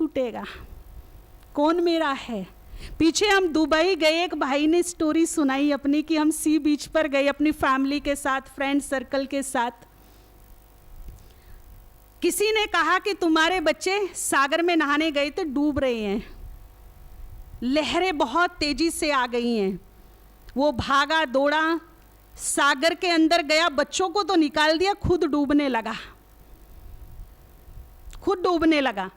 टूटेगा, कौन मेरा है। पीछे हम दुबई गए, एक भाई ने स्टोरी सुनाई अपनी कि हम सी बीच पर गए अपनी फैमिली के साथ, फ्रेंड सर्कल के साथ। किसी ने कहा कि तुम्हारे बच्चे सागर में नहाने गए थे, डूब रहे हैं, लहरें बहुत तेजी से आ गई हैं। वो भागा दौड़ा, सागर के अंदर गया, बच्चों को तो निकाल दिया, खुद डूबने लगा, खुद डूबने लगा।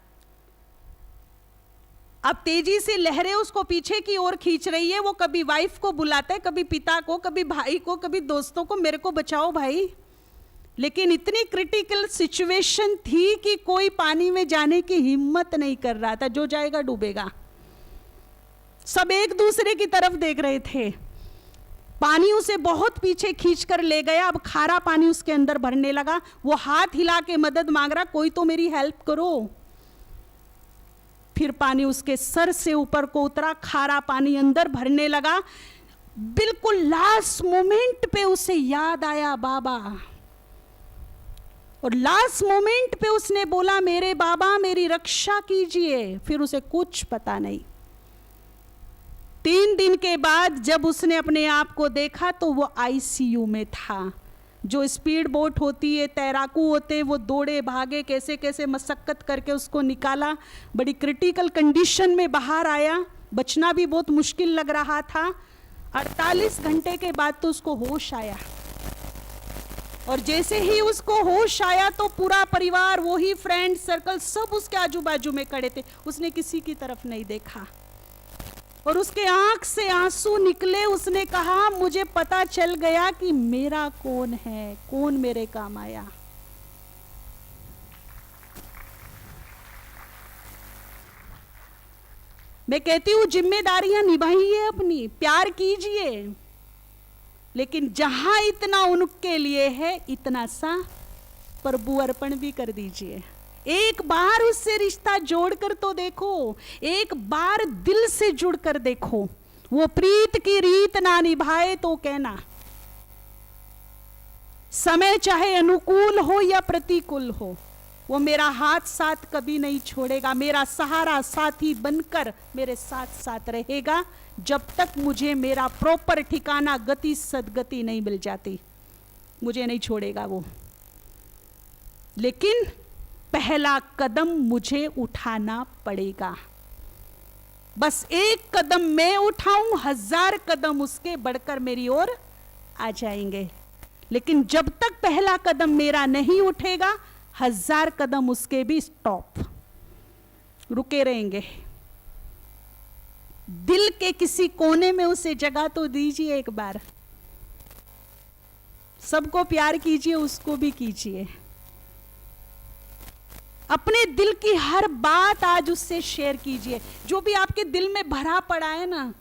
अब तेजी से लहरें उसको पीछे की ओर खींच रही है। वो कभी वाइफ को बुलाता है, कभी पिता को, कभी भाई को, कभी दोस्तों को, मेरे को बचाओ भाई। लेकिन इतनी क्रिटिकल सिचुएशन थी कि कोई पानी में जाने की हिम्मत नहीं कर रहा था, जो जाएगा डूबेगा। सब एक दूसरे की तरफ देख रहे थे। पानी उसे बहुत पीछे खींच कर ले गया। अब खारा पानी उसके अंदर भरने लगा। वो हाथ हिला के मदद मांग रहा, कोई तो मेरी हेल्प करो। फिर पानी उसके सर से ऊपर को उतरा, खारा पानी अंदर भरने लगा। बिल्कुल लास्ट मोमेंट पे उसे याद आया बाबा, और लास्ट मोमेंट पे उसने बोला, मेरे बाबा मेरी रक्षा कीजिए। फिर उसे कुछ पता नहीं। 3 दिन के बाद जब उसने अपने आप को देखा तो वो आईसीयू में था। जो स्पीड बोट होती है, तैराकू होते हैं, वो दौड़े भागे, कैसे कैसे मशक्कत करके उसको निकाला। बड़ी क्रिटिकल कंडीशन में बाहर आया, बचना भी बहुत मुश्किल लग रहा था। 48 घंटे के बाद तो उसको होश आया, और जैसे ही उसको होश आया तो पूरा परिवार, वही फ्रेंड सर्कल, सब उसके आजू बाजू में खड़े थे। उसने किसी की तरफ नहीं देखा और उसके आंख से आंसू निकले। उसने कहा, मुझे पता चल गया कि मेरा कौन है, कौन मेरे काम आया। मैं कहती हूं जिम्मेदारियां निभाइए अपनी, प्यार कीजिए, लेकिन जहां इतना उनके लिए है इतना सा प्रभु अर्पण भी कर दीजिए। एक बार उससे रिश्ता जोड़कर तो देखो, एक बार दिल से जुड़कर देखो। वो प्रीत की रीत ना निभाए तो कहना, समय चाहे अनुकूल हो या प्रतिकूल हो, वो मेरा हाथ साथ कभी नहीं छोड़ेगा। मेरा सहारा साथी बनकर मेरे साथ साथ रहेगा, जब तक मुझे मेरा प्रॉपर ठिकाना गति सदगति नहीं मिल जाती, मुझे नहीं छोड़ेगा वो। लेकिन पहला कदम मुझे उठाना पड़ेगा। बस एक कदम मैं उठाऊं, 1000 कदम उसके बढ़कर मेरी ओर आ जाएंगे। लेकिन जब तक पहला कदम मेरा नहीं उठेगा, 1000 कदम उसके भी स्टॉप, रुके रहेंगे। दिल के किसी कोने में उसे जगह तो दीजिए एक बार। सबको प्यार कीजिए, उसको भी कीजिए। अपने दिल की हर बात आज उससे शेयर कीजिए। जो भी आपके दिल में भरा पड़ा है ना,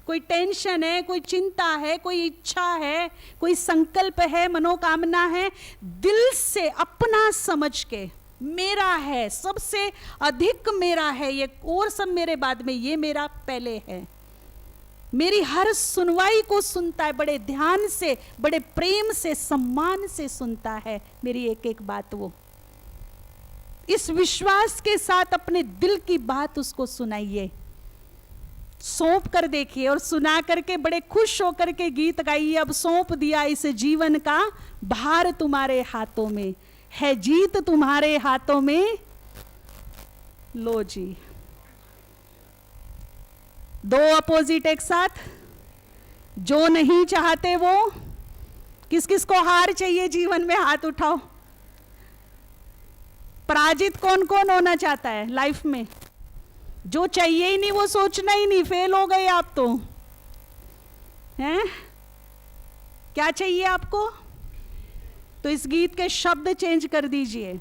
कोई टेंशन है, कोई चिंता है, कोई इच्छा है, कोई संकल्प है, मनोकामना है, दिल से अपना समझ के, मेरा है, सबसे अधिक मेरा है ये, और सब मेरे बाद में, ये मेरा पहले है। मेरी हर सुनवाई को सुनता है, बड़े ध्यान से, बड़े प्रेम से, सम्मान से सुनता है मेरी एक एक बात। वो इस विश्वास के साथ अपने दिल की बात उसको सुनाइए, सौंप कर देखिए, और सुना करके बड़े खुश होकर के गीत गाइए। अब सौंप दिया इस जीवन का भार तुम्हारे हाथों में, है जीत तुम्हारे हाथों में, लो जी। 2 अपोजिट एक साथ, जो नहीं चाहते वो, किस किस को हार चाहिए जीवन में, हाथ उठाओ। पराजित कौन कौन होना चाहता है लाइफ में? जो चाहिए ही नहीं वो सोचना ही नहीं, फेल हो गए आप तो हैं। क्या चाहिए आपको? तो इस गीत के शब्द चेंज कर दीजिए।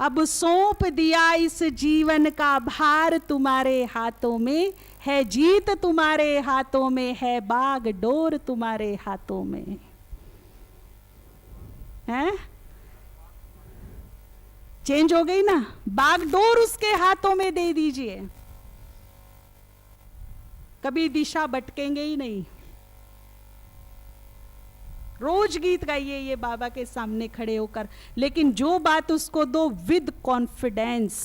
अब सौंप दिया इस जीवन का भार तुम्हारे हाथों में, है जीत तुम्हारे हाथों में, है बाग डोर तुम्हारे हाथों में। हैं? चेंज हो गई ना? बागडोर उसके हाथों में दे दीजिए, कभी दिशा भटकेंगे ही नहीं। रोज गीत गाइए ये बाबा के सामने खड़े होकर, लेकिन जो बात उसको दो विद कॉन्फिडेंस,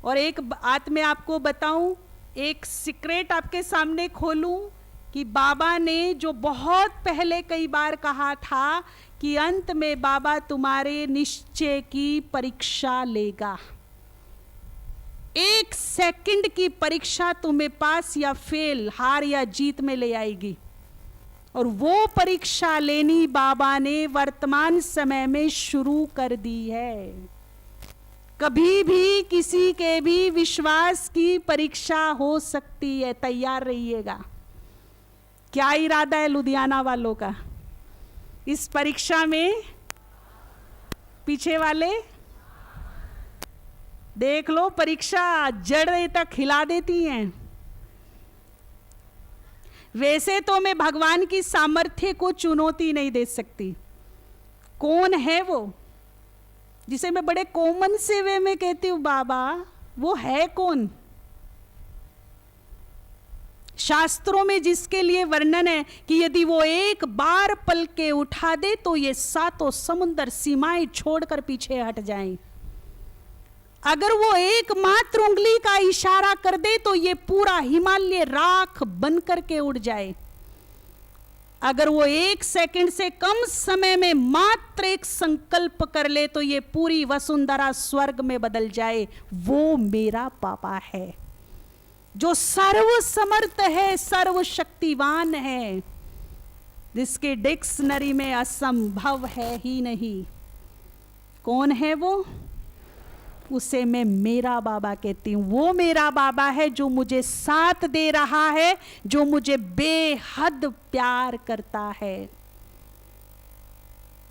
और एक बात मैं आपको बताऊं, एक सीक्रेट आपके सामने खोलूं कि बाबा ने जो बहुत पहले कई बार कहा था कि अंत में बाबा तुम्हारे निश्चय की परीक्षा लेगा। 1 सेकंड की परीक्षा तुम्हें पास या फेल, हार या जीत में ले आएगी। और वो परीक्षा लेनी बाबा ने वर्तमान समय में शुरू कर दी है। कभी भी किसी के भी विश्वास की परीक्षा हो सकती है, तैयार रहिएगा। क्या इरादा है लुधियाना वालों का इस परीक्षा में? पीछे वाले देख लो, परीक्षा जड़ तक हिला देती हैं। वैसे तो मैं भगवान की सामर्थ्य को चुनौती नहीं दे सकती। कौन है वो जिसे मैं बड़े कॉमन से वे में कहती हूं बाबा, वो है कौन? शास्त्रों में जिसके लिए वर्णन है कि यदि वो एक बार पल के उठा दे तो ये 7 समुद्र सीमाएं छोड़कर पीछे हट जाएं। अगर वो एकमात्र उंगली का इशारा कर दे तो ये पूरा हिमालय राख बन करके उड़ जाए। अगर वो 1 सेकंड से कम समय में मात्र एक संकल्प कर ले तो ये पूरी वसुंधरा स्वर्ग में बदल जाए। वो मेरा पापा है जो सर्व समर्थ है, सर्वशक्तिवान है, जिसके डिक्शनरी में असंभव है ही नहीं। कौन है वो? उसे मैं मेरा बाबा कहती हूं। वो मेरा बाबा है जो मुझे साथ दे रहा है, जो मुझे बेहद प्यार करता है,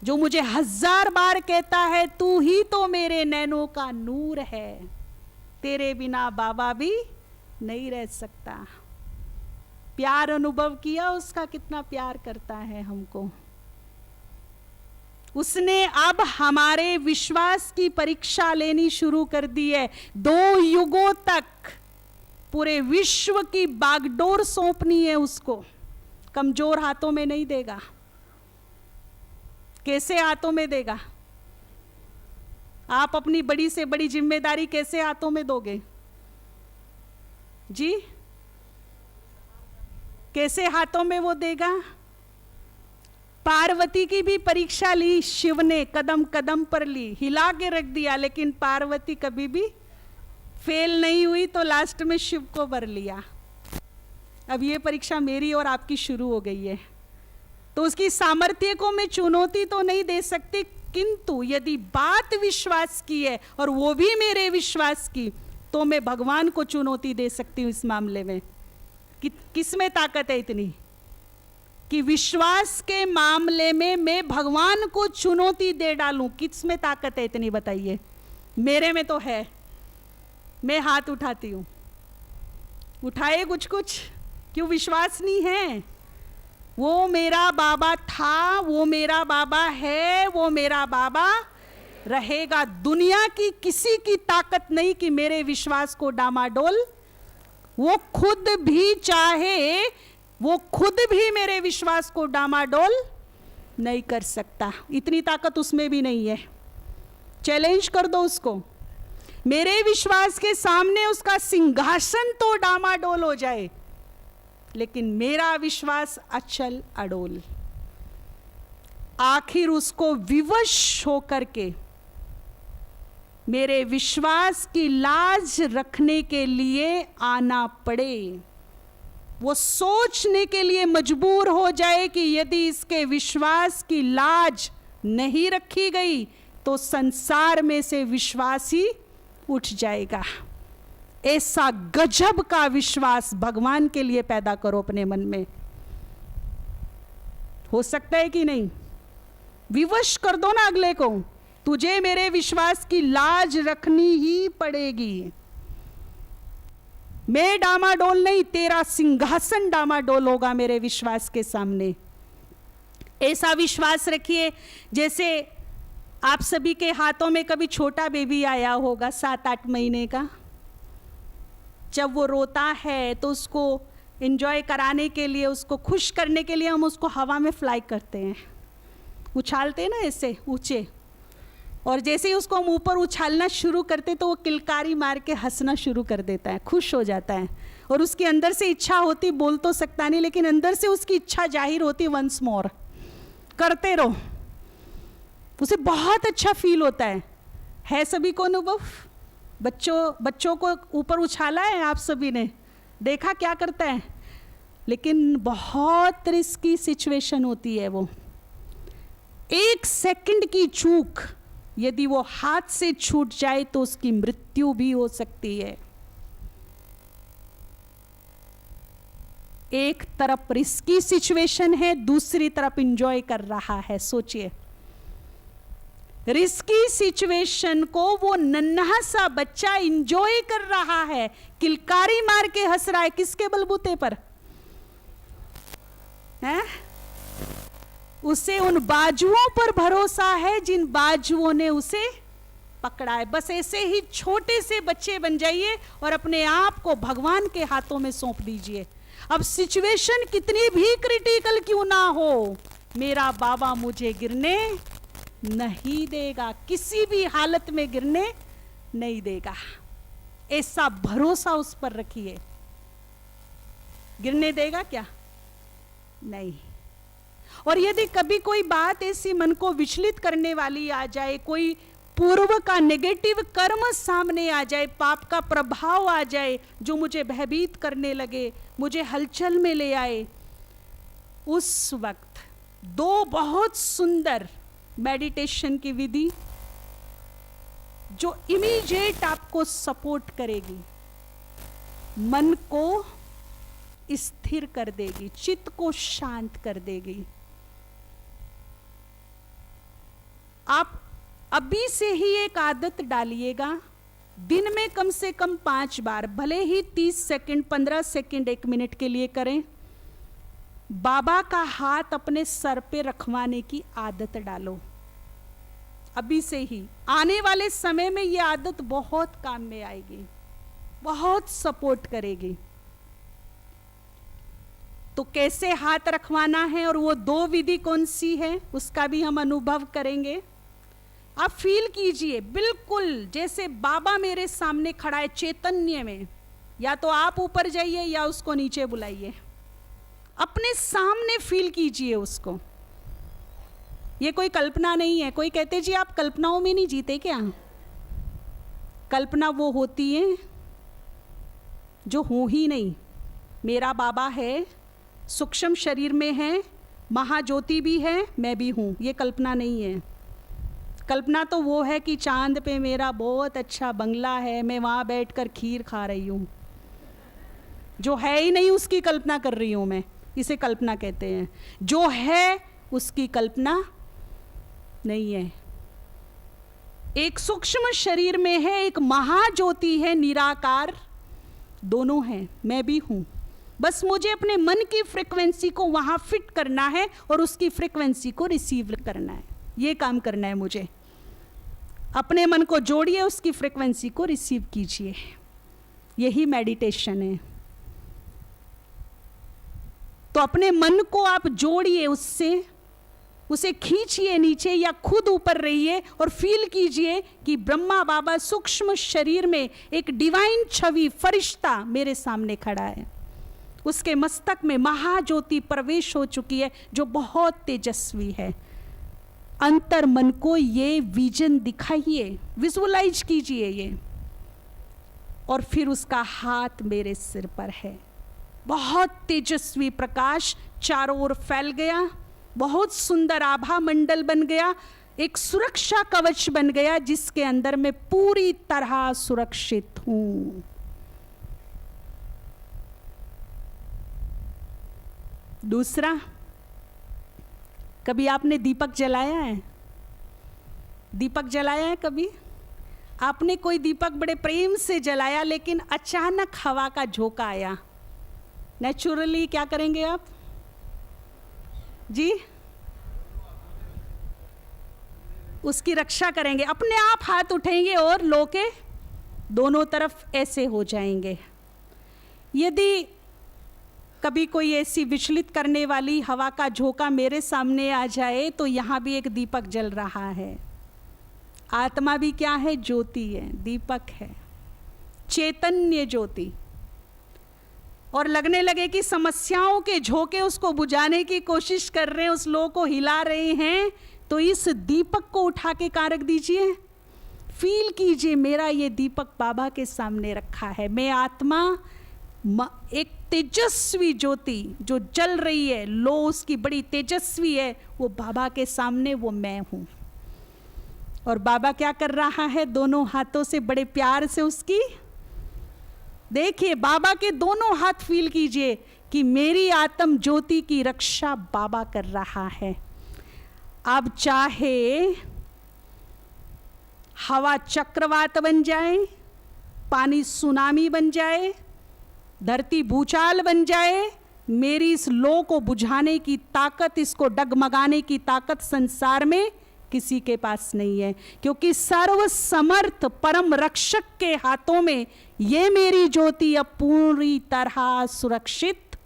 जो मुझे 1000 बार कहता है तू ही तो मेरे नैनों का नूर है, तेरे बिना बाबा भी नहीं रह सकता। प्यार अनुभव किया उसका, कितना प्यार करता है हमको। उसने अब हमारे विश्वास की परीक्षा लेनी शुरू कर दी है। 2 युगों तक पूरे विश्व की बागडोर सौंपनी है उसको। कमजोर हाथों में नहीं देगा। कैसे हाथों में देगा? आप अपनी बड़ी से बड़ी जिम्मेदारी कैसे हाथों में दोगे जी? कैसे हाथों में वो देगा? पार्वती की भी परीक्षा ली शिव ने, कदम कदम पर ली, हिला के रख दिया, लेकिन पार्वती कभी भी फेल नहीं हुई तो लास्ट में शिव को वर लिया। अब ये परीक्षा मेरी और आपकी शुरू हो गई है, तो उसकी सामर्थ्य को मैं चुनौती तो नहीं दे सकती, किंतु यदि बात विश्वास की है और वो भी मेरे विश्वास की, तो मैं भगवान को चुनौती दे सकती हूँ इस मामले में। किस में ताकत है इतनी कि विश्वास के मामले में मैं भगवान को चुनौती दे डालूं? किस में ताकत है इतनी बताइए? मेरे में तो है। मैं हाथ उठाती हूं। उठाए कुछ कुछ, क्यों विश्वास नहीं है? वो मेरा बाबा था, वो मेरा बाबा है, वो मेरा बाबा रहेगा। दुनिया की किसी की ताकत नहीं कि मेरे विश्वास को डामाडोल, वो खुद भी चाहे, वो खुद भी मेरे विश्वास को डामाडोल नहीं कर सकता। इतनी ताकत उसमें भी नहीं है। चैलेंज कर दो उसको, मेरे विश्वास के सामने उसका सिंहासन तो डामाडोल हो जाए, लेकिन मेरा विश्वास अचल अडोल। आखिर उसको विवश होकर के मेरे विश्वास की लाज रखने के लिए आना पड़े। वो सोचने के लिए मजबूर हो जाए कि यदि इसके विश्वास की लाज नहीं रखी गई तो संसार में से विश्वास ही उठ जाएगा। ऐसा गजब का विश्वास भगवान के लिए पैदा करो अपने मन में। हो सकता है कि नहीं? विवश कर दो ना अगले को, तुझे मेरे विश्वास की लाज रखनी ही पड़ेगी। मैं डामाडोल नहीं, तेरा सिंहासन डामाडोल होगा मेरे विश्वास के सामने। ऐसा विश्वास रखिए जैसे आप सभी के हाथों में कभी छोटा बेबी आया होगा 7-8 महीने का। जब वो रोता है तो उसको एंजॉय कराने के लिए, उसको खुश करने के लिए हम उसको हवा में फ्लाई करते हैं, उछालते हैं ना ऐसे ऊंचे, और जैसे ही उसको हम ऊपर उछालना शुरू करते तो वो किलकारी मार के हंसना शुरू कर देता है, खुश हो जाता है। और उसके अंदर से इच्छा होती, बोल तो सकता नहीं, लेकिन अंदर से उसकी इच्छा जाहिर होती, वंस मोर करते रहो। उसे बहुत अच्छा फील होता है सभी को अनुभव? बच्चों को ऊपर उछाला है आप सभी ने, देखा क्या करता है? लेकिन बहुत रिस्की सिचुएशन होती है वो। 1 सेकंड की चूक यदि वो हाथ से छूट जाए तो उसकी मृत्यु भी हो सकती है। एक तरफ रिस्की सिचुएशन है, दूसरी तरफ एंजॉय कर रहा है। सोचिए, रिस्की सिचुएशन को वो नन्हा सा बच्चा एंजॉय कर रहा है, किलकारी मार के हंस रहा है। किसके बलबूते पर है? उसे उन बाजुओं पर भरोसा है जिन बाजुओं ने उसे पकड़ा है। बस ऐसे ही छोटे से बच्चे बन जाइए और अपने आप को भगवान के हाथों में सौंप दीजिए। अब सिचुएशन कितनी भी क्रिटिकल क्यों ना हो, मेरा बाबा मुझे गिरने नहीं देगा, किसी भी हालत में गिरने नहीं देगा। ऐसा भरोसा उस पर रखिए। गिरने देगा क्या? नहीं। और यदि कभी कोई बात ऐसी मन को विचलित करने वाली आ जाए, कोई पूर्व का नेगेटिव कर्म सामने आ जाए, पाप का प्रभाव आ जाए जो मुझे भयभीत करने लगे, मुझे हलचल में ले आए, उस वक्त 2 बहुत सुंदर मेडिटेशन की विधि जो इमीडिएट आपको सपोर्ट करेगी, मन को स्थिर कर देगी, चित्त को शांत कर देगी। आप अभी से ही एक आदत डालिएगा, दिन में कम से कम 5 बार, भले ही 30 सेकंड, 15 सेकंड, 1 मिनट के लिए करें, बाबा का हाथ अपने सर पे रखवाने की आदत डालो। अभी से ही, आने वाले समय में ये आदत बहुत काम में आएगी, बहुत सपोर्ट करेगी। तो कैसे हाथ रखवाना है और वो 2 विधि कौन सी है उसका भी हम अनुभव करेंगे। आप फील कीजिए बिल्कुल जैसे बाबा मेरे सामने खड़ा है चैतन्य में। या तो आप ऊपर जाइए या उसको नीचे बुलाइए, अपने सामने फील कीजिए उसको। ये कोई कल्पना नहीं है। कोई कहते जी आप कल्पनाओं में नहीं जीते क्या? कल्पना वो होती है जो हो ही नहीं। मेरा बाबा है, सूक्ष्म शरीर में है, महाज्योति भी है, मैं भी हूँ, ये कल्पना नहीं है। कल्पना तो वो है कि चांद पे मेरा बहुत अच्छा बंगला है, मैं वहाँ बैठकर खीर खा रही हूँ। जो है ही नहीं उसकी कल्पना कर रही हूँ मैं, इसे कल्पना कहते हैं। जो है उसकी कल्पना नहीं है। एक सूक्ष्म शरीर में है, एक महाज्योति है, निराकार, दोनों हैं, मैं भी हूँ। बस मुझे अपने मन की फ्रीक्वेंसी को वहाँ फिट करना है और उसकी फ्रीक्वेंसी को रिसीव करना है। ये काम करना है मुझे। अपने मन को जोड़िए, उसकी फ्रीक्वेंसी को रिसीव कीजिए, यही मेडिटेशन है। तो अपने मन को आप जोड़िए उससे, उसे खींचिए नीचे या खुद ऊपर रहिए और फील कीजिए कि ब्रह्मा बाबा सूक्ष्म शरीर में एक डिवाइन छवि, फरिश्ता मेरे सामने खड़ा है। उसके मस्तक में महाज्योति प्रवेश हो चुकी है जो बहुत तेजस्वी है। अंतर मन को ये विजन दिखाइए, विजुअलाइज कीजिए ये, और फिर उसका हाथ मेरे सिर पर है। बहुत तेजस्वी प्रकाश चारों ओर फैल गया, बहुत सुंदर आभा मंडल बन गया, एक सुरक्षा कवच बन गया जिसके अंदर मैं पूरी तरह सुरक्षित हूं। दूसरा, कभी आपने दीपक जलाया है? दीपक जलाया है कभी? आपने कोई दीपक बड़े प्रेम से जलाया, लेकिन अचानक हवा का झोंका आया, नेचुरली क्या करेंगे आप जी? उसकी रक्षा करेंगे, अपने आप हाथ उठेंगे और लो के दोनों तरफ ऐसे हो जाएंगे। यदि कभी कोई ऐसी विचलित करने वाली हवा का झोंका मेरे सामने आ जाए तो यहाँ भी एक दीपक जल रहा है। आत्मा भी क्या है? ज्योति है, दीपक है, चैतन्य ज्योति। और लगने लगे कि समस्याओं के झोंके उसको बुझाने की कोशिश कर रहे हैं, उस लो को हिला रहे हैं, तो इस दीपक को उठा के कहाँ रख दीजिए? फील कीजिए, मेरा ये दीपक बाबा के सामने रखा है। मैं आत्मा एक तेजस्वी ज्योति जो जल रही है, लो उसकी बड़ी तेजस्वी है, वो बाबा के सामने वो मैं हूं। और बाबा क्या कर रहा है? दोनों हाथों से बड़े प्यार से उसकी, देखिए बाबा के दोनों हाथ फील कीजिए कि मेरी आत्म ज्योति की रक्षा बाबा कर रहा है। अब चाहे हवा चक्रवात बन जाए, पानी सुनामी बन जाए, धरती भूचाल बन जाए, मेरी इस लो को बुझाने की ताकत, इसको डगमगाने की ताकत संसार में किसी के पास नहीं है, क्योंकि सर्व समर्थ परम रक्षक के हाथों में ये मेरी ज्योति अब पूरी तरह सुरक्षित।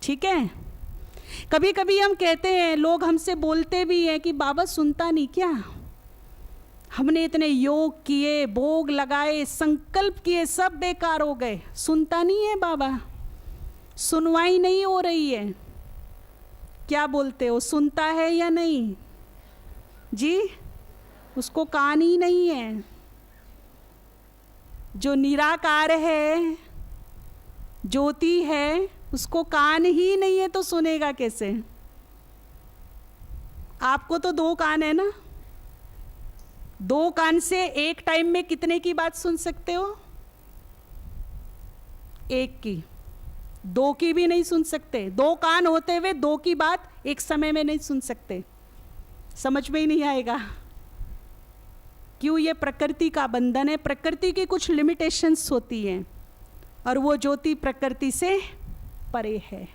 ठीक है। कभी कभी हम कहते हैं, लोग हमसे बोलते भी हैं कि बाबा सुनता नहीं क्या? हमने इतने योग किए, भोग लगाए, संकल्प किए, सब बेकार हो गए, सुनता नहीं है बाबा, सुनवाई नहीं हो रही है। क्या बोलते हो, सुनता है या नहीं जी? उसको कान ही नहीं है। जो निराकार है, ज्योति है, उसको कान ही नहीं है तो सुनेगा कैसे? आपको तो दो कान है ना, दो कान से एक टाइम में कितने की बात सुन सकते हो? एक की, दो की भी नहीं सुन सकते। दो कान होते हुए दो की बात एक समय में नहीं सुन सकते, समझ में ही नहीं आएगा। क्यों? ये प्रकृति का बंधन है, प्रकृति की कुछ लिमिटेशंस होती हैं, और वो ज्योति प्रकृति से परे है,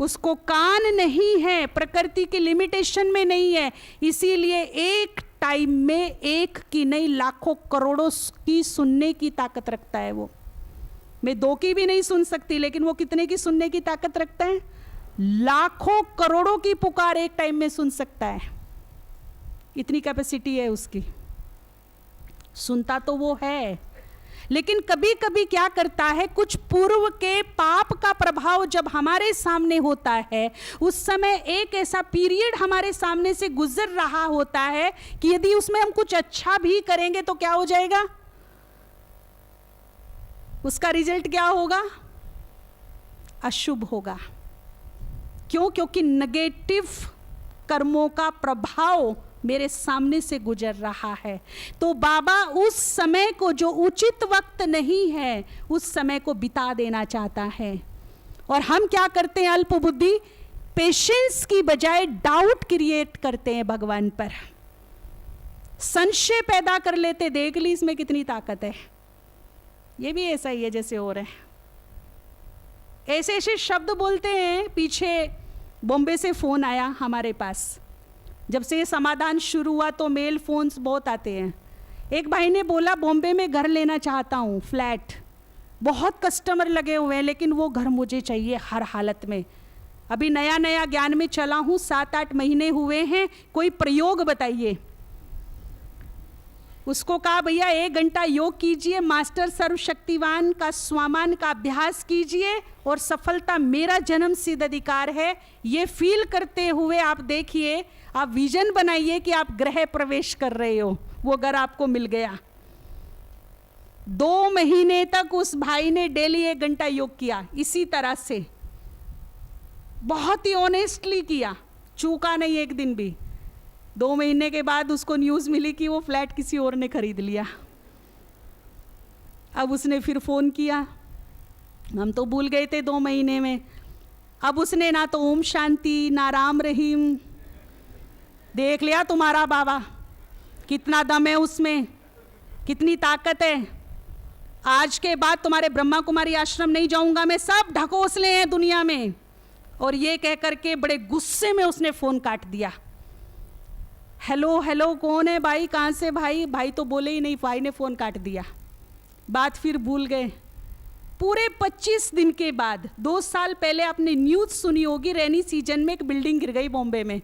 उसको कान नहीं है, प्रकृति की लिमिटेशन में नहीं है। इसीलिए एक टाइम में एक की नहीं, लाखों करोड़ों की सुनने की ताकत रखता है वो। मैं दो की भी नहीं सुन सकती, लेकिन वो कितने की सुनने की ताकत रखता है? लाखों करोड़ों की पुकार एक टाइम में सुन सकता है, इतनी कैपेसिटी है उसकी। सुनता तो वो है, लेकिन कभी कभी क्या करता है, कुछ पूर्व के पाप का प्रभाव जब हमारे सामने होता है, उस समय एक ऐसा पीरियड हमारे सामने से गुजर रहा होता है कि यदि उसमें हम कुछ अच्छा भी करेंगे तो क्या हो जाएगा? उसका रिजल्ट क्या होगा? अशुभ होगा। क्यों? क्योंकि नेगेटिव कर्मों का प्रभाव मेरे सामने से गुजर रहा है। तो बाबा उस समय को, जो उचित वक्त नहीं है, उस समय को बिता देना चाहता है। और हम क्या करते हैं? अल्प बुद्धि, पेशेंस की बजाय डाउट क्रिएट करते हैं भगवान पर, संशय पैदा कर लेते। देख ली इसमें कितनी ताकत है। ये भी ऐसा ही है जैसे हो रहा है, ऐसे ऐसे शब्द बोलते हैं। पीछे बॉम्बे से फोन आया हमारे पास, जब से ये समाधान शुरू हुआ तो मेल फोन्स बहुत आते हैं। एक भाई ने बोला, बॉम्बे में घर लेना चाहता हूँ, फ्लैट, बहुत कस्टमर लगे हुए हैं, लेकिन वो घर मुझे चाहिए हर हालत में। अभी नया नया ज्ञान में चला हूँ, 7-8 महीने हुए हैं, कोई प्रयोग बताइए। उसको कहा, भैया 1 घंटा योग कीजिए, मास्टर सर्वशक्तिवान का स्वामान का अभ्यास कीजिए, और सफलता मेरा जन्म सिद्ध अधिकार है, ये फील करते हुए आप देखिए, आप विजन बनाइए कि आप ग्रह प्रवेश कर रहे हो, वो घर आपको मिल गया। 2 महीने तक उस भाई ने डेली 1 घंटा योग किया, इसी तरह से बहुत ही ऑनेस्टली किया, चूका नहीं एक दिन भी। 2 महीने के बाद उसको न्यूज़ मिली कि वो फ्लैट किसी और ने खरीद लिया। अब उसने फिर फ़ोन किया, हम तो भूल गए थे 2 महीने में। अब उसने ना तो ओम शांति ना राम रहीम, देख लिया तुम्हारा बाबा, कितना दम है उसमें, कितनी ताकत है। आज के बाद तुम्हारे ब्रह्मा कुमारी आश्रम नहीं जाऊंगा मैं, सब ढकोसले हैं दुनिया में। और ये कह करके बड़े गुस्से में उसने फ़ोन काट दिया। हेलो हेलो, कौन है भाई, कहाँ से भाई? भाई तो बोले ही नहीं, भाई ने फ़ोन काट दिया, बात फिर भूल गए। पूरे 25 दिन के बाद, 2 साल पहले आपने न्यूज़ सुनी होगी, रेनी सीजन में एक बिल्डिंग गिर गई बॉम्बे में।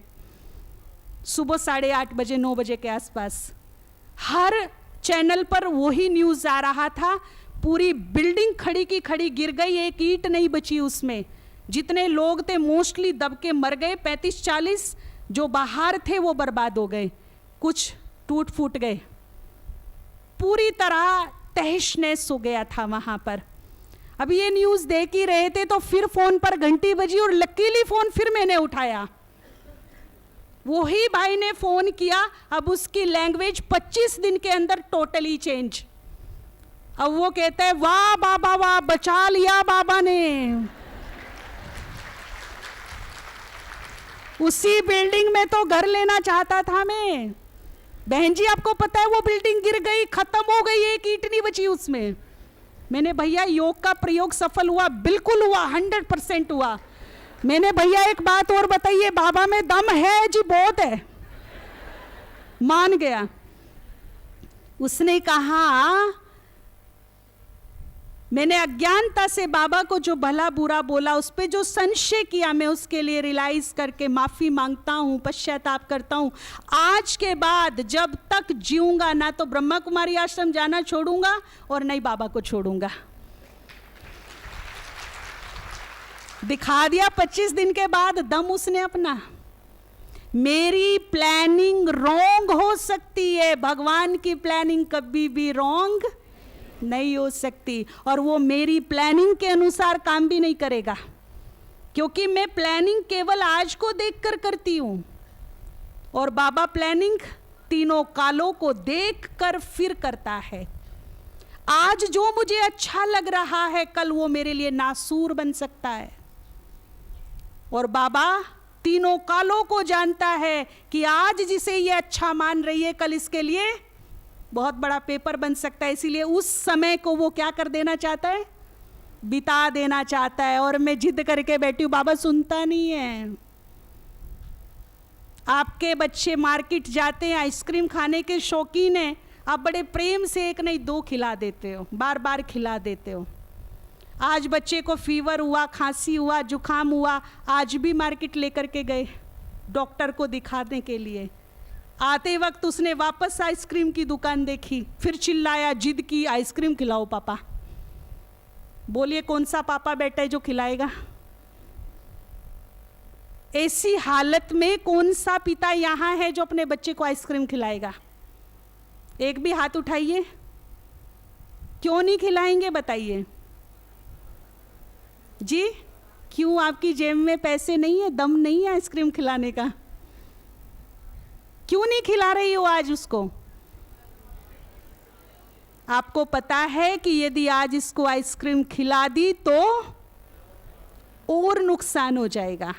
सुबह 8:30 बजे 9 बजे के आसपास हर चैनल पर वही न्यूज आ रहा था। पूरी बिल्डिंग खड़ी की खड़ी गिर गई, एक ईंट नहीं बची उसमें। जितने लोग थे मोस्टली दब के मर गए, 35-40 जो बाहर थे वो बर्बाद हो गए, कुछ टूट फूट गए, पूरी तरह तहस नहस हो गया था वहां पर। अब ये न्यूज देख ही रहे थे तो फिर फोन पर घंटी बजी और लकीली फोन फिर मैंने उठाया। वही भाई ने फोन किया। अब उसकी लैंग्वेज 25 दिन के अंदर टोटली चेंज। अब वो कहता है वाह बाबा वाह, बचा लिया बाबा ने। उसी बिल्डिंग में तो घर लेना चाहता था मैं। बहन जी आपको पता है वो बिल्डिंग गिर गई, खत्म हो गई, एक ईंट नहीं बची उसमें। मैंने भैया योग का प्रयोग सफल हुआ? बिल्कुल हुआ, 100% हुआ। मैंने भैया एक बात और बताइए, बाबा में दम है जी, बहुत है। मान गया। उसने कहा मैंने अज्ञानता से बाबा को जो भला बुरा बोला, उस पे जो संशय किया, मैं उसके लिए रियलाइज करके माफी मांगता हूं, पश्चाताप करता हूं। आज के बाद जब तक जीऊंगा ना तो ब्रह्मा कुमारी आश्रम जाना छोड़ूंगा और नहीं बाबा को छोड़ूंगा। दिखा दिया 25 दिन के बाद दम उसने अपना। मेरी प्लानिंग रॉन्ग हो सकती है, भगवान की प्लानिंग कभी भी रॉन्ग नहीं हो सकती। और वो मेरी प्लानिंग के अनुसार काम भी नहीं करेगा, क्योंकि मैं प्लानिंग केवल आज को देखकर करती हूं और बाबा प्लानिंग तीनों कालों को देखकर फिर करता है। आज जो मुझे अच्छा लग रहा है कल वो मेरे लिए नासूर बन सकता है। और बाबा तीनों कालों को जानता है कि आज जिसे ये अच्छा मान रही है कल इसके लिए बहुत बड़ा पेपर बन सकता है। इसीलिए उस समय को वो क्या कर देना चाहता है, बिता देना चाहता है। और मैं जिद करके बैठी हूं, बाबा सुनता नहीं है। आपके बच्चे मार्केट जाते हैं, आइसक्रीम खाने के शौकीन हैं, आप बड़े प्रेम से एक नहीं 2 खिला देते हो, बार बार खिला देते हो। आज बच्चे को फीवर हुआ, खांसी हुआ, जुकाम हुआ, आज भी मार्केट लेकर के गए डॉक्टर को दिखाने के लिए। आते वक्त उसने वापस आइसक्रीम की दुकान देखी, फिर चिल्लाया, जिद की, आइसक्रीम खिलाओ पापा। बोलिए कौन सा पापा बेटा है जो खिलाएगा? ऐसी हालत में कौन सा पिता यहां है जो अपने बच्चे को आइसक्रीम खिलाएगा? एक भी हाथ उठाइए। क्यों नहीं खिलाएंगे बताइए जी? क्यों? आपकी जेब में पैसे नहीं है, दम नहीं है आइसक्रीम खिलाने का? क्यों नहीं खिला रही हो आज उसको? आपको पता है कि यदि आज इसको आइसक्रीम खिला दी तो और नुकसान हो जाएगा,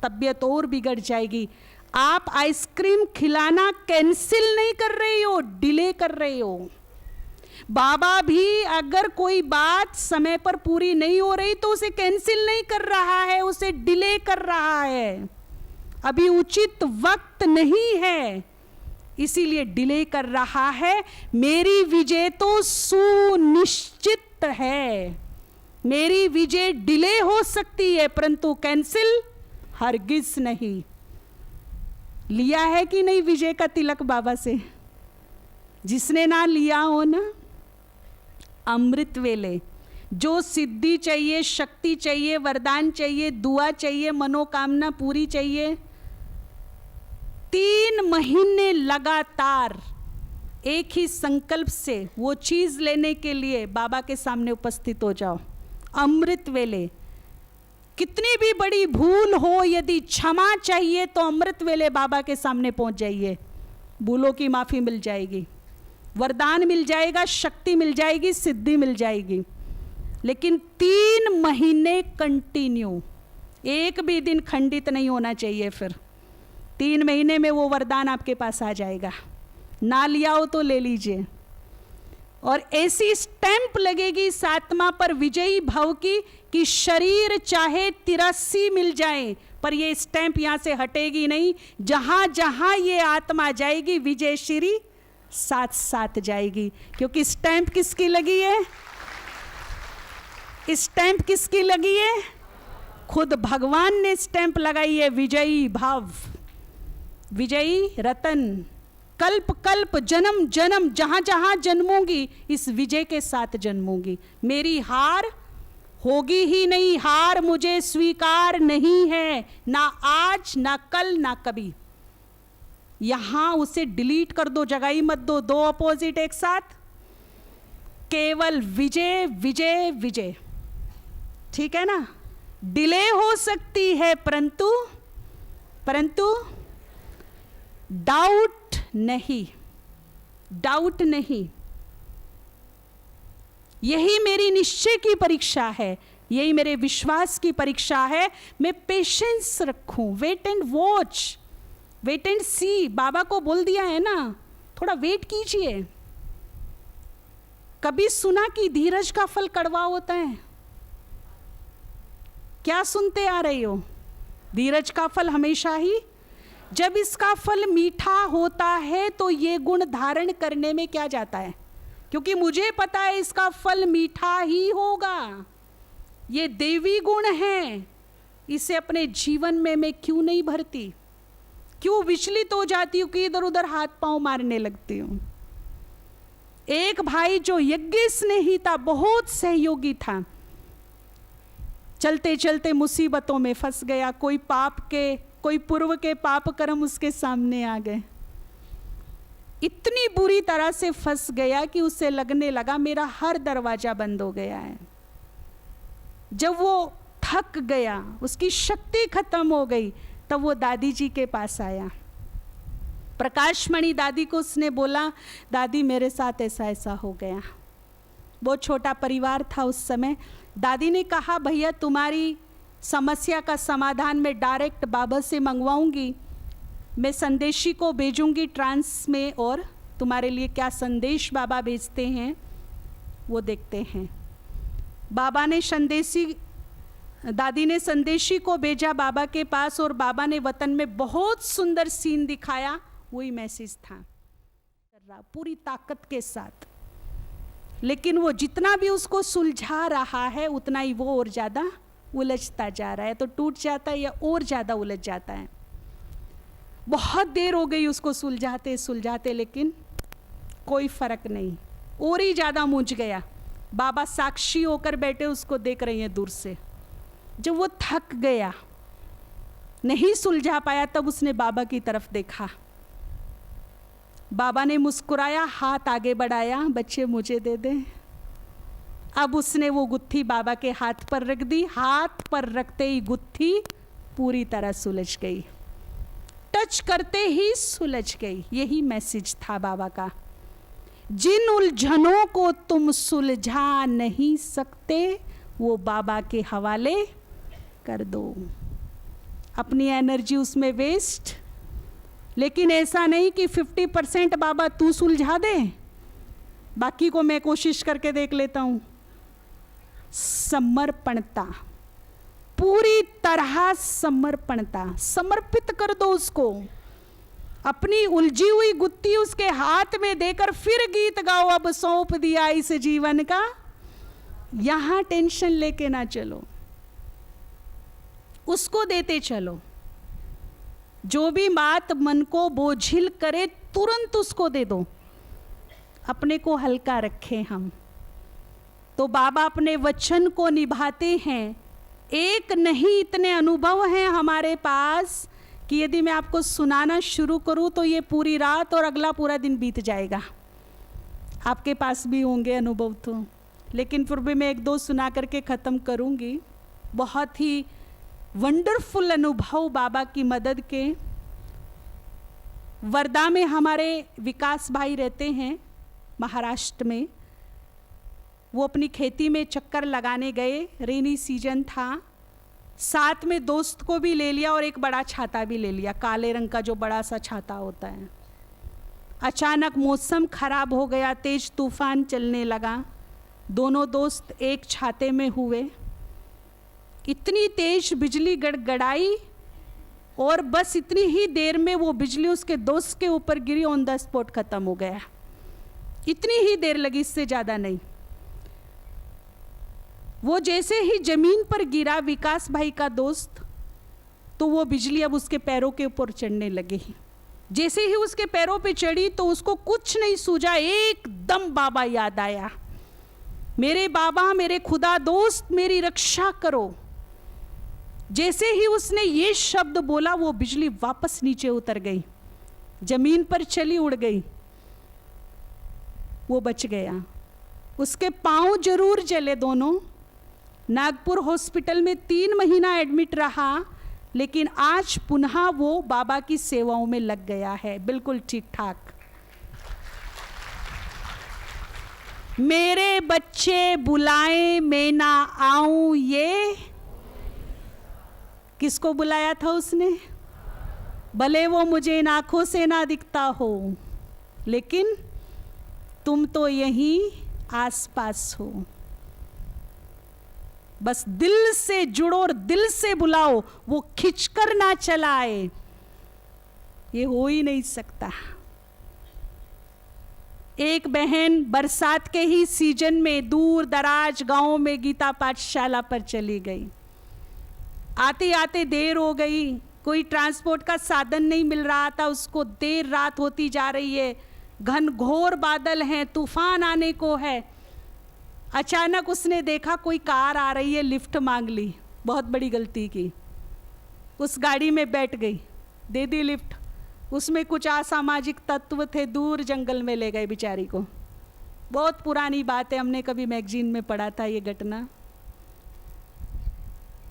तबीयत और बिगड़ जाएगी। आप आइसक्रीम खिलाना कैंसिल नहीं कर रही हो, डिले कर रहे हो। बाबा भी अगर कोई बात समय पर पूरी नहीं हो रही तो उसे कैंसिल नहीं कर रहा है, उसे डिले कर रहा है। अभी उचित वक्त नहीं है, इसीलिए डिले कर रहा है। मेरी विजय तो सुनिश्चित है। मेरी विजय डिले हो सकती है परंतु कैंसिल हरगिज नहीं। लिया है कि नहीं विजय का तिलक बाबा से? जिसने ना लिया हो ना, अमृत वेले जो सिद्धि चाहिए, शक्ति चाहिए, वरदान चाहिए, दुआ चाहिए, मनोकामना पूरी चाहिए, 3 महीने लगातार एक ही संकल्प से वो चीज लेने के लिए बाबा के सामने उपस्थित हो जाओ। अमृत वेले कितनी भी बड़ी भूल हो, यदि क्षमा चाहिए तो अमृत वेले बाबा के सामने पहुंच जाइए। भूलों की माफी मिल जाएगी, वरदान मिल जाएगा, शक्ति मिल जाएगी, सिद्धि मिल जाएगी। लेकिन 3 महीने कंटिन्यू, एक भी दिन खंडित नहीं होना चाहिए। फिर 3 महीने में वो वरदान आपके पास आ जाएगा। ना लिया हो तो ले लीजिए। और ऐसी स्टैंप लगेगी इस आत्मा पर विजयी भाव की कि शरीर चाहे 83 मिल जाए पर ये स्टैंप यहां से हटेगी नहीं। जहां जहां ये आत्मा जाएगी विजय श्री साथ साथ जाएगी। क्योंकि स्टैंप किसकी लगी है? स्टैंप किसकी लगी है? खुद भगवान ने स्टैंप लगाई है, विजयी भाव। विजयी रतन, कल्प कल्प जन्म जन्म जहां जहां जन्मूंगी इस विजय के साथ जन्मूंगी। मेरी हार होगी ही नहीं, हार मुझे स्वीकार नहीं है, ना आज ना कल ना कभी। यहां उसे डिलीट कर दो, जगह ही मत दो, दो अपोजिट एक साथ, केवल विजय विजय विजय। ठीक है ना? डिले हो सकती है परंतु डाउट नहीं, डाउट नहीं। यही मेरी निश्चय की परीक्षा है, यही मेरे विश्वास की परीक्षा है। मैं पेशेंस रखूं, wait and watch, wait and see. बाबा को बोल दिया है ना, थोड़ा वेट कीजिए। कभी सुना कि धीरज का फल कड़वा होता है? क्या सुनते आ रहे हो? धीरज का फल हमेशा ही, जब इसका फल मीठा होता है तो ये गुण धारण करने में क्या जाता है? क्योंकि मुझे पता है इसका फल मीठा ही होगा, ये देवी गुण है, इसे अपने जीवन में मैं क्यों नहीं भरती? क्यों विचलित हो जाती हूँ कि इधर उधर हाथ पांव मारने लगती हूँ? एक भाई जो यज्ञ स्नेही था, बहुत सहयोगी था, चलते चलते मुसीबतों में फंस गया। कोई पूर्व के पाप कर्म उसके सामने आ गए, इतनी बुरी तरह से फंस गया कि उसे लगने लगा मेरा हर दरवाजा बंद हो गया है। जब वो थक गया, उसकी शक्ति खत्म हो गई, तब वो दादी जी के पास आया। प्रकाशमणि दादी को उसने बोला, दादी मेरे साथ ऐसा ऐसा हो गया। बहुत छोटा परिवार था उस समय। दादी ने कहा, भैया तुम्हारी समस्या का समाधान मैं डायरेक्ट बाबा से मंगवाऊंगी, मैं संदेशी को भेजूंगी ट्रांस में, और तुम्हारे लिए क्या संदेश बाबा भेजते हैं वो देखते हैं। दादी ने संदेशी को भेजा बाबा के पास, और बाबा ने वतन में बहुत सुंदर सीन दिखाया, वही मैसेज था पूरी ताकत के साथ। लेकिन वो जितना भी उसको सुलझा रहा है उतना ही वो और ज़्यादा उलझता जा रहा है, तो टूट जाता है या और ज़्यादा उलझ जाता है। बहुत देर हो गई उसको सुलझाते सुलझाते, लेकिन कोई फर्क नहीं, और ही ज़्यादा मुझ गया। बाबा साक्षी होकर बैठे उसको देख रही हैं दूर से। जब वो थक गया, नहीं सुलझा पाया, तब उसने बाबा की तरफ देखा। बाबा ने मुस्कुराया, हाथ आगे बढ़ाया, बच्चे मुझे दे दे। अब उसने वो गुत्थी बाबा के हाथ पर रख दी। हाथ पर रखते ही गुत्थी पूरी तरह सुलझ गई, टच करते ही सुलझ गई। यही मैसेज था बाबा का। जिन उलझनों को तुम सुलझा नहीं सकते वो बाबा के हवाले कर दो। अपनी एनर्जी उसमें वेस्ट, लेकिन ऐसा नहीं कि 50% बाबा तू सुलझा दे, बाकी को मैं कोशिश करके देख लेता हूं। समर्पणता, पूरी तरह समर्पणता, समर्पित कर दो उसको। अपनी उलझी हुई गुत्थी उसके हाथ में देकर फिर गीत गाओ, अब सौंप दिया इस जीवन का। यहां टेंशन लेके ना चलो, उसको देते चलो। जो भी बात मन को बोझिल करे तुरंत उसको दे दो, अपने को हल्का रखें हम। तो बाबा अपने वचन को निभाते हैं। एक नहीं, इतने अनुभव हैं हमारे पास कि यदि मैं आपको सुनाना शुरू करूं तो ये पूरी रात और अगला पूरा दिन बीत जाएगा। आपके पास भी होंगे अनुभव तो, लेकिन फिर भी मैं एक दो सुना करके ख़त्म करूंगी। बहुत ही वंडरफुल अनुभव बाबा की मदद के। वर्धा में हमारे विकास भाई रहते हैं, महाराष्ट्र में। वो अपनी खेती में चक्कर लगाने गए, रेनी सीजन था, साथ में दोस्त को भी ले लिया और एक बड़ा छाता भी ले लिया, काले रंग का जो बड़ा सा छाता होता है। अचानक मौसम खराब हो गया, तेज तूफान चलने लगा। दोनों दोस्त एक छाते में हुए, इतनी तेज बिजली गड़गड़ाई और बस इतनी ही देर में वो बिजली उसके दोस्त के ऊपर गिरी, ऑन द स्पॉट खत्म हो गया। इतनी ही देर लगी, इससे ज़्यादा नहीं। वो जैसे ही जमीन पर गिरा विकास भाई का दोस्त, तो वो बिजली अब उसके पैरों के ऊपर चढ़ने लगी। जैसे ही उसके पैरों पे चढ़ी तो उसको कुछ नहीं सूझा, एकदम बाबा याद आया। मेरे बाबा, मेरे खुदा दोस्त, मेरी रक्षा करो। जैसे ही उसने ये शब्द बोला, वो बिजली वापस नीचे उतर गई, जमीन पर चली उड़ गई। वो बच गया। उसके पांव जरूर जले दोनों। नागपुर हॉस्पिटल में 3 महीना एडमिट रहा, लेकिन आज पुनः वो बाबा की सेवाओं में लग गया है, बिल्कुल ठीक ठाक। मेरे बच्चे बुलाएं मैं ना आऊं, ये किसको बुलाया था उसने? भले वो मुझे इन आंखों से ना दिखता हो, लेकिन तुम तो यहीं आसपास हो। बस दिल से जुड़ो और दिल से बुलाओ, वो खिंचकर ना चला आए, ये हो ही नहीं सकता। एक बहन बरसात के ही सीजन में दूर दराज गांव में गीता पाठशाला पर चली गई। आते आते देर हो गई, कोई ट्रांसपोर्ट का साधन नहीं मिल रहा था उसको। देर रात होती जा रही है, घनघोर बादल हैं, तूफान आने को है। अचानक उसने देखा कोई कार आ रही है, लिफ्ट मांग ली, बहुत बड़ी गलती की। उस गाड़ी में बैठ गई, दे दी लिफ्ट। उसमें कुछ असामाजिक तत्व थे, दूर जंगल में ले गए बेचारी को। बहुत पुरानी बात है, हमने कभी मैगजीन में पढ़ा था ये घटना।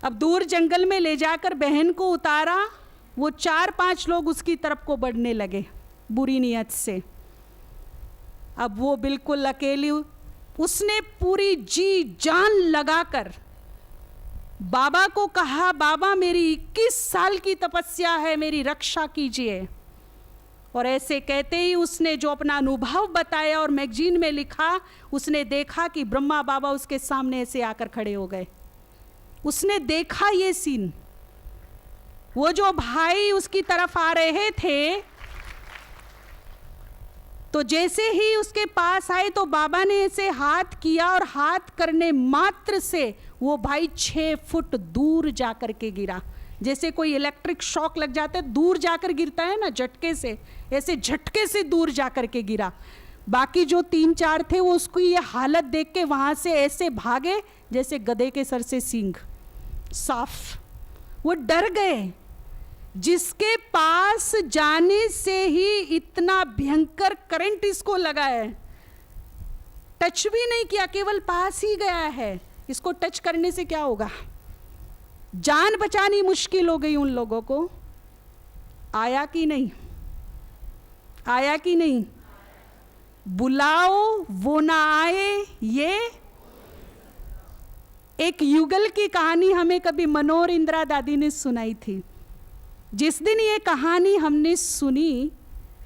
अब दूर जंगल में ले जाकर बहन को उतारा, वो 4-5 लोग उसकी तरफ को बढ़ने लगे बुरी नीयत से। अब वो बिल्कुल अकेली, उसने पूरी जी जान लगाकर बाबा को कहा, बाबा मेरी 21 साल की तपस्या है, मेरी रक्षा कीजिए। और ऐसे कहते ही उसने जो अपना अनुभव बताया और मैगजीन में लिखा, उसने देखा कि ब्रह्मा बाबा उसके सामने ऐसे आकर खड़े हो गए। उसने देखा ये सीन। वो जो भाई उसकी तरफ आ रहे थे, तो जैसे ही उसके पास आए तो बाबा ने ऐसे हाथ किया और हाथ करने मात्र से वो भाई 6 फुट दूर जाकर के गिरा। जैसे कोई इलेक्ट्रिक शॉक लग जाता है, दूर जाकर गिरता है ना झटके से, ऐसे झटके से दूर जाकर के गिरा। बाकी जो 3-4 थे वो उसकी ये हालत देख के वहां से ऐसे भागे जैसे गधे के सर से सींग साफ। वो डर गए। जिसके पास जाने से ही इतना भयंकर करंट इसको लगा है, टच भी नहीं किया, केवल पास ही गया है, इसको टच करने से क्या होगा? जान बचानी मुश्किल हो गई उन लोगों को। आया कि नहीं? आया कि नहीं? बुलाओ वो ना आए, ये एक युगल की कहानी हमें कभी मनोहर इंदिरा दादी ने सुनाई थी। जिस दिन ये कहानी हमने सुनी,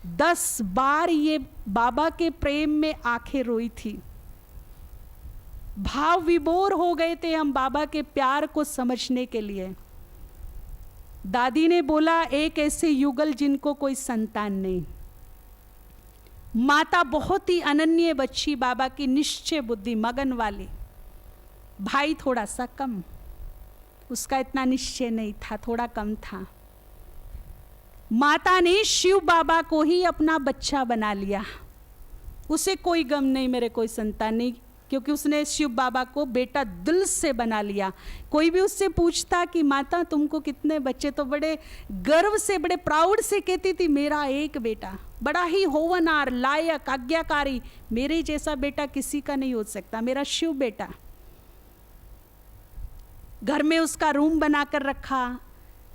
10 बार ये बाबा के प्रेम में आंखें रोई थी। भाव विभोर हो गए थे हम बाबा के प्यार को समझने के लिए। दादी ने बोला, एक ऐसे युगल जिनको कोई संतान नहीं, माता बहुत ही अनन्य बच्ची, बाबा की निश्चय बुद्धि, मगन वाली। भाई थोड़ा सा कम, उसका इतना निश्चय नहीं था, थोड़ा कम था। माता ने शिव बाबा को ही अपना बच्चा बना लिया। उसे कोई गम नहीं, मेरे कोई संतान नहीं, क्योंकि उसने शिव बाबा को बेटा दिल से बना लिया। कोई भी उससे पूछता कि माता तुमको कितने बच्चे, तो बड़े गर्व से, बड़े प्राउड से कहती थी, मेरा एक बेटा, बड़ा ही होवनार, लायक, आज्ञाकारी, मेरे जैसा बेटा किसी का नहीं हो सकता, मेरा शिव बेटा। घर में उसका रूम बनाकर रखा,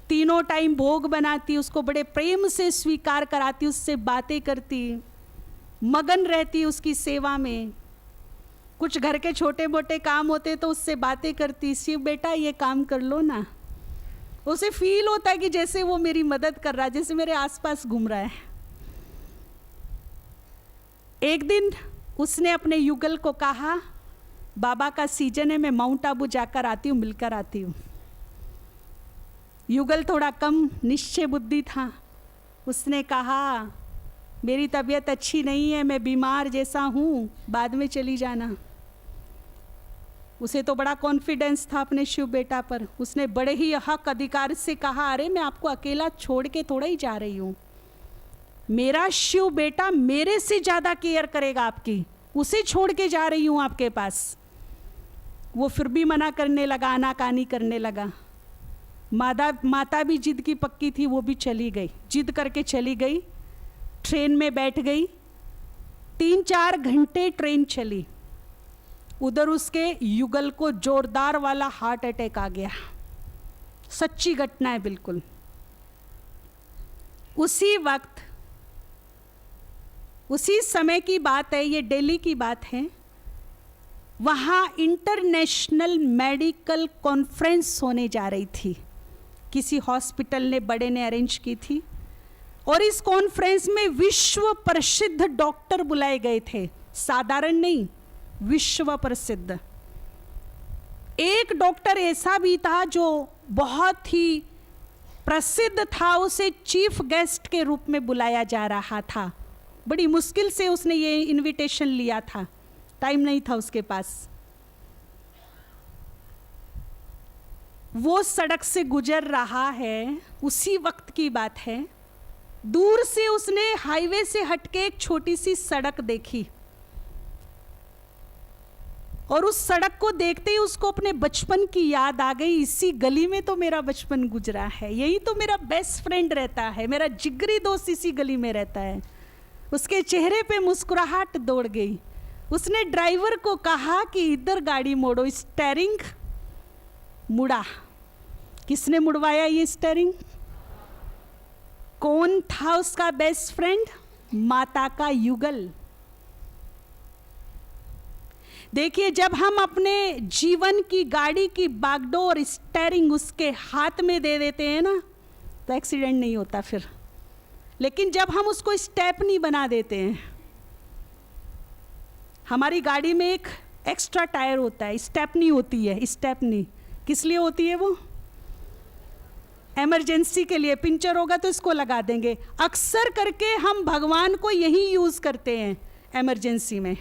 तीनों टाइम भोग बनाती, उसको बड़े प्रेम से स्वीकार कराती, उससे बातें करती, मगन रहती उसकी सेवा में। कुछ घर के छोटे मोटे काम होते तो उससे बातें करती, शिव बेटा ये काम कर लो ना। उसे फील होता है कि जैसे वो मेरी मदद कर रहा है, जैसे मेरे आसपास घूम रहा है। एक दिन उसने अपने युगल को कहा, बाबा का सीजन है, मैं माउंट आबू जाकर आती हूँ, मिलकर आती हूँ। युगल थोड़ा कम निश्चय बुद्धि था। उसने कहा, मेरी तबीयत अच्छी नहीं है, मैं बीमार जैसा हूँ, बाद में चली जाना। उसे तो बड़ा कॉन्फिडेंस था अपने शिव बेटा पर। उसने बड़े ही हक अधिकार से कहा, अरे मैं आपको अकेला छोड़ के थोड़ा ही जा रही हूँ, मेरा शिव बेटा मेरे से ज्यादा केयर करेगा आपकी, उसे छोड़ के जा रही हूं आपके पास। वो फिर भी मना करने लगा, आनाकानी करने लगा। माता भी जिद की पक्की थी, वो भी चली गई, जिद करके चली गई। ट्रेन में बैठ गई, 3-4 घंटे ट्रेन चली। उधर उसके युगल को जोरदार वाला हार्ट अटैक आ गया। सच्ची घटना है बिल्कुल। उसी वक्त, उसी समय की बात है, ये दिल्ली की बात है। वहाँ इंटरनेशनल मेडिकल कॉन्फ्रेंस होने जा रही थी, किसी हॉस्पिटल ने, बड़े ने अरेंज की थी। और इस कॉन्फ्रेंस में विश्व प्रसिद्ध डॉक्टर बुलाए गए थे, साधारण नहीं, विश्व प्रसिद्ध। एक डॉक्टर ऐसा भी था जो बहुत ही प्रसिद्ध था, उसे चीफ गेस्ट के रूप में बुलाया जा रहा था। बड़ी मुश्किल से उसने ये इनविटेशन लिया था, टाइम नहीं था उसके पास। वो सड़क से गुजर रहा है, उसी वक्त की बात है। दूर से उसने हाईवे से हटके एक छोटी सी सड़क देखी, और उस सड़क को देखते ही उसको अपने बचपन की याद आ गई। इसी गली में तो मेरा बचपन गुजरा है, यही तो मेरा बेस्ट फ्रेंड रहता है, मेरा जिगरी दोस्त इसी गली में रहता है। उसके चेहरे पे मुस्कुराहट दौड़ गई। उसने ड्राइवर को कहा कि इधर गाड़ी मोड़ो। स्टीयरिंग मुड़ा। किसने मुड़वाया ये स्टीयरिंग? कौन था उसका बेस्ट फ्रेंड? माता का युगल। देखिए, जब हम अपने जीवन की गाड़ी की बागडोर, स्टीयरिंग उसके हाथ में दे देते हैं ना, तो एक्सीडेंट नहीं होता फिर। लेकिन जब हम उसको स्टेपनी बना देते हैं, हमारी गाड़ी में एक एक्स्ट्रा टायर होता है, स्टेपनी होती है। स्टेपनी किस लिए होती है? वो इमरजेंसी के लिए, पंचर होगा तो इसको लगा देंगे। अक्सर करके हम भगवान को यही यूज करते हैं इमरजेंसी में,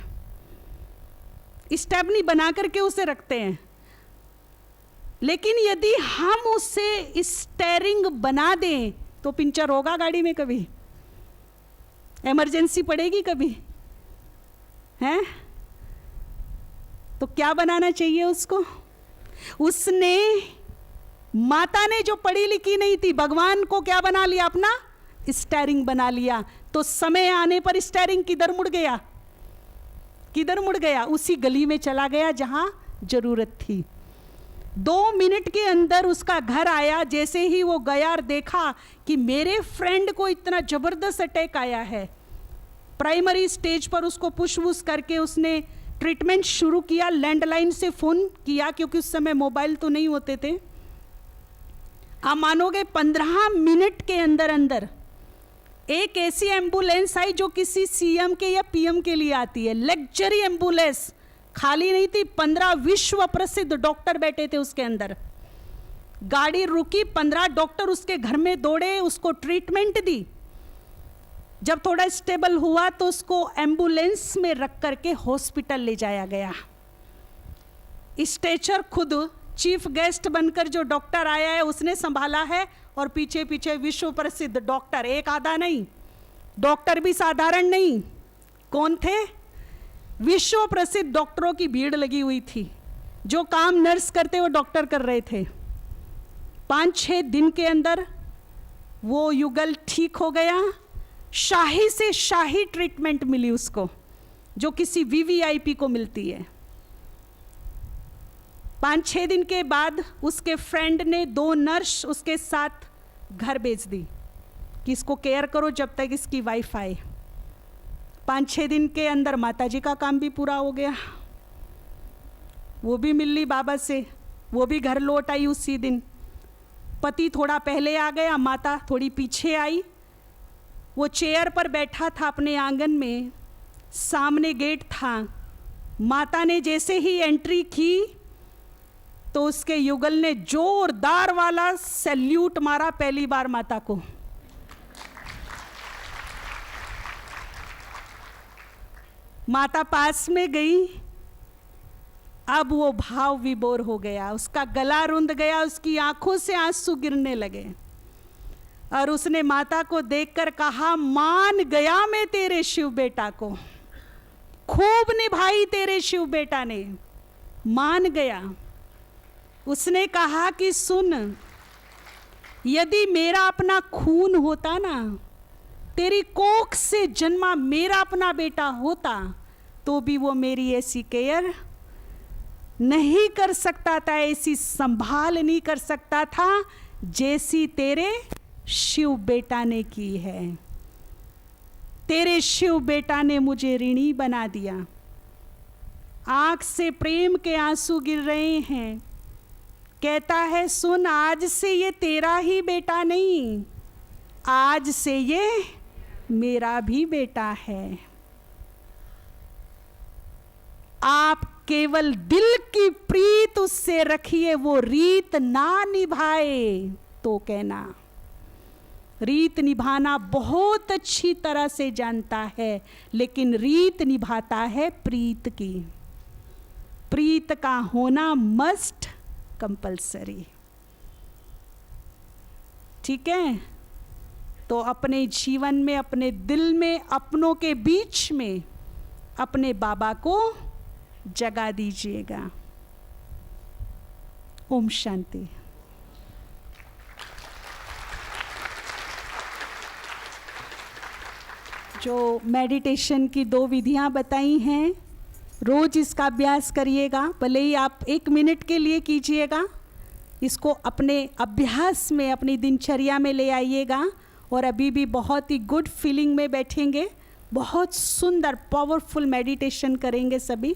स्टेपनी बना करके उसे रखते हैं। लेकिन यदि हम उसे स्टीयरिंग बना दें तो पंचर होगा गाड़ी में? कभी इमरजेंसी पड़ेगी कभी? हैं? तो क्या बनाना चाहिए उसको? उसने, माता ने जो पढ़ी लिखी नहीं थी, भगवान को क्या बना लिया? अपना स्टीयरिंग बना लिया। तो समय आने पर स्टीयरिंग किधर मुड़ गया? किधर मुड़ गया? उसी गली में चला गया जहां जरूरत थी। 2 मिनट के अंदर उसका घर आया। जैसे ही वो गया और देखा कि मेरे फ्रेंड को इतना जबरदस्त अटैक आया है, प्राइमरी स्टेज पर उसको पुश वुश करके उसने ट्रीटमेंट शुरू किया। लैंडलाइन से फोन किया, क्योंकि उस समय मोबाइल तो नहीं होते थे। आप मानोगे 15 मिनट के अंदर अंदर एक ऐसी एम्बुलेंस आई जो किसी सीएम के या पीएम के लिए आती है, लग्जरी एम्बुलेंस। खाली नहीं थी, 15 विश्व प्रसिद्ध डॉक्टर बैठे थे उसके अंदर। गाड़ी रुकी, 15 डॉक्टर उसके घर में दौड़े, उसको ट्रीटमेंट दी। जब थोड़ा स्टेबल हुआ तो उसको एम्बुलेंस में रख करके हॉस्पिटल ले जाया गया। स्ट्रेचर खुद चीफ गेस्ट बनकर जो डॉक्टर आया है उसने संभाला है, और पीछे पीछे विश्व प्रसिद्ध डॉक्टर, एक आधा नहीं, डॉक्टर भी साधारण नहीं। कौन थे? विश्व प्रसिद्ध डॉक्टरों की भीड़ लगी हुई थी। जो काम नर्स करते वो डॉक्टर कर रहे थे। 5-6 दिन के अंदर वो युगल ठीक हो गया। शाही से शाही ट्रीटमेंट मिली उसको, जो किसी वीवीआईपी को मिलती है। 5-6 दिन के बाद उसके फ्रेंड ने 2 नर्स उसके साथ घर भेज दी कि इसको केयर करो जब तक इसकी वाइफ आए। 5-6 दिन के अंदर माताजी का काम भी पूरा हो गया। वो भी मिल ली बाबा से, वो भी घर लौट आई उसी दिन। पति थोड़ा पहले आ गया, माता थोड़ी पीछे आई। वो चेयर पर बैठा था अपने आंगन में, सामने गेट था। माता ने जैसे ही एंट्री की तो उसके युगल ने जोरदार वाला सैल्यूट मारा पहली बार माता को। माता पास में गई। अब वो भाव विभोर हो गया, उसका गला रुंध गया, उसकी आंखों से आंसू गिरने लगे। और उसने माता को देखकर कहा, मान गया मैं तेरे शिव बेटा को, खूब निभाई तेरे शिव बेटा ने, मान गया। उसने कहा कि सुन, यदि मेरा अपना खून होता ना, तेरी कोख से जन्मा मेरा अपना बेटा होता, तो भी वो मेरी ऐसी केयर नहीं कर सकता था, ऐसी संभाल नहीं कर सकता था जैसी तेरे शिव बेटा ने की है। तेरे शिव बेटा ने मुझे ऋणी बना दिया। आंख से प्रेम के आंसू गिर रहे हैं। कहता है, सुन, आज से ये तेरा ही बेटा नहीं, आज से ये मेरा भी बेटा है। आप केवल दिल की प्रीत उससे रखिए, वो रीत ना निभाए तो कहना। रीत निभाना बहुत अच्छी तरह से जानता है, लेकिन रीत निभाता है प्रीत की। प्रीत का होना मस्ट, कंपल्सरी। ठीक है? तो अपने जीवन में, अपने दिल में, अपनों के बीच में अपने बाबा को जगा दीजिएगा। ओम शांति। जो मेडिटेशन की 2 विधियां बताई हैं, रोज इसका अभ्यास करिएगा। भले ही आप 1 मिनट के लिए कीजिएगा, इसको अपने अभ्यास में, अपनी दिनचर्या में ले आइएगा और अभी भी बहुत ही गुड फीलिंग में बैठेंगे। बहुत सुंदर पावरफुल मेडिटेशन करेंगे सभी।